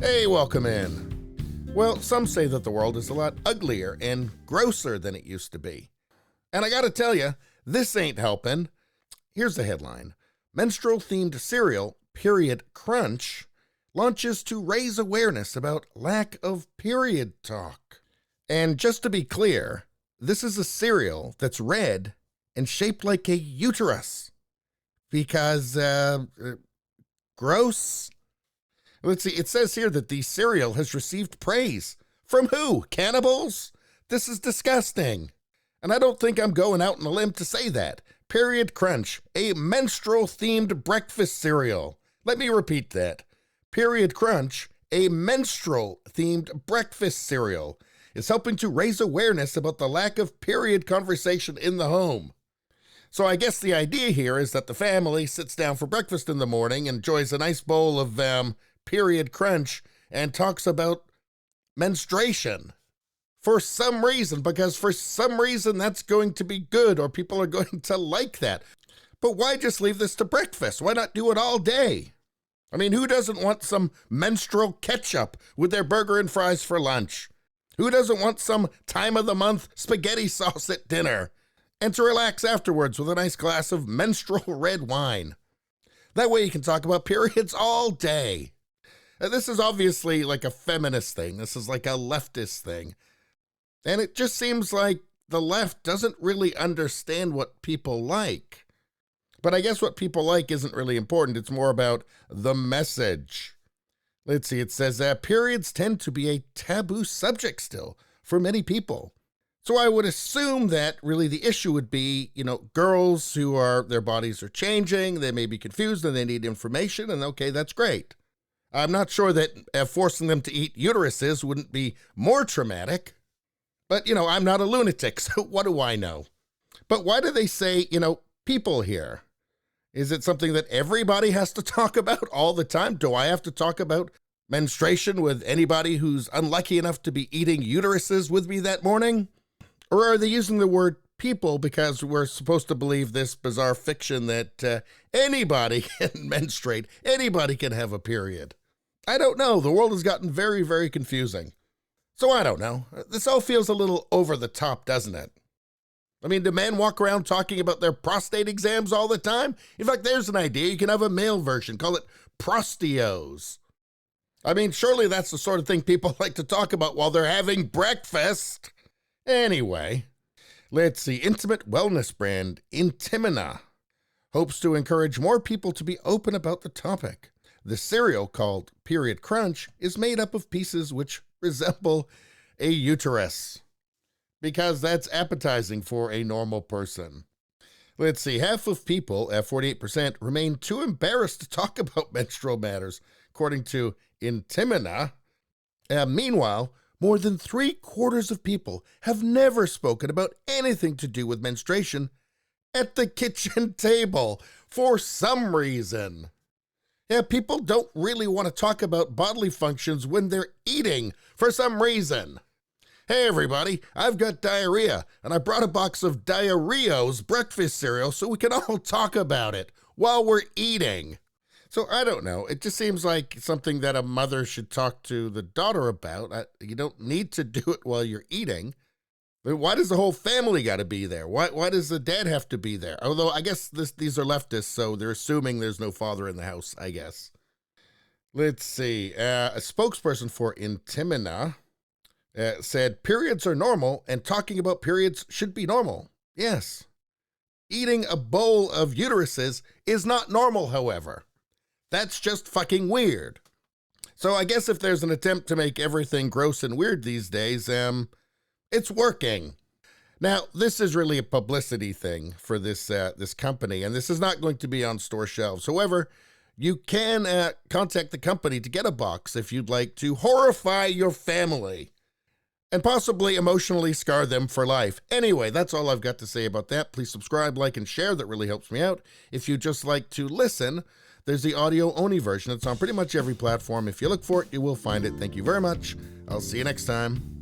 Hey, welcome in. Well, some say that the world is a lot uglier and grosser than it used to be. And I gotta tell you, this ain't helping. Here's the headline. Menstrual-themed cereal, Period Crunch, launches to raise awareness about lack of period talk. And just to be clear, this is a cereal that's red and shaped like a uterus. Because, gross? Let's see, it says here that the cereal has received praise. From who? Cannibals? This is disgusting. And I don't think I'm going out on a limb to say that. Period Crunch, a menstrual-themed breakfast cereal. Let me repeat that. Period Crunch, a menstrual-themed breakfast cereal, is helping to raise awareness about the lack of period conversation in the home. So I guess the idea here is that the family sits down for breakfast in the morning, enjoys a nice bowl of Period Crunch, and talks about menstruation. For some reason, because for some reason that's going to be good or people are going to like that. But why just leave this to breakfast? Why not do it all day? I mean, who doesn't want some menstrual ketchup with their burger and fries for lunch? Who doesn't want some time of the month spaghetti sauce at dinner? And to relax afterwards with a nice glass of menstrual red wine. That way you can talk about periods all day. This is obviously like a feminist thing. This is like a leftist thing. And it just seems like the left doesn't really understand what people like. But I guess what people like isn't really important. It's more about the message. Let's see, it says periods tend to be a taboo subject still for many people. So I would assume that really the issue would be, girls who their bodies are changing, they may be confused and they need information, and okay, that's great. I'm not sure that forcing them to eat uteruses wouldn't be more traumatic. But, I'm not a lunatic, so what do I know? But why do they say, people here? Is it something that everybody has to talk about all the time? Do I have to talk about menstruation with anybody who's unlucky enough to be eating uteruses with me that morning? Or are they using the word people because we're supposed to believe this bizarre fiction that anybody can menstruate, anybody can have a period? I don't know. The world has gotten very, very confusing. So I don't know. This all feels a little over the top, doesn't it? I mean, do men walk around talking about their prostate exams all the time? In fact, there's an idea. You can have a male version. Call it prosteos. I mean, surely that's the sort of thing people like to talk about while they're having breakfast. Anyway, let's see. Intimate wellness brand Intimina hopes to encourage more people to be open about the topic. The cereal, called Period Crunch, is made up of pieces which resemble a uterus, because that's appetizing for a normal person. Let's see, half of people, at 48%, remain too embarrassed to talk about menstrual matters, according to Intimina. Meanwhile, more than 3/4 of people have never spoken about anything to do with menstruation at the kitchen table for some reason. Yeah, people don't really want to talk about bodily functions when they're eating for some reason. Hey everybody, I've got diarrhea, and I brought a box of Diarrheo's breakfast cereal so we can all talk about it while we're eating. So I don't know, it just seems like something that a mother should talk to the daughter about. You don't need to do it while you're eating. Why does the whole family got to be there? Why does the dad have to be there? Although I guess these are leftists, so they're assuming there's no father in the house, I guess. Let's see. A spokesperson for Intimina said, periods are normal and talking about periods should be normal. Yes. Eating a bowl of uteruses is not normal, however. That's just fucking weird. So I guess if there's an attempt to make everything gross and weird these days, it's working. Now, this is really a publicity thing for this company, and this is not going to be on store shelves. However, you can contact the company to get a box if you'd like to horrify your family and possibly emotionally scar them for life. Anyway, that's all I've got to say about that. Please subscribe, like, and share. That really helps me out. If you just like to listen, there's the audio-only version. It's on pretty much every platform. If you look for it, you will find it. Thank you very much. I'll see you next time.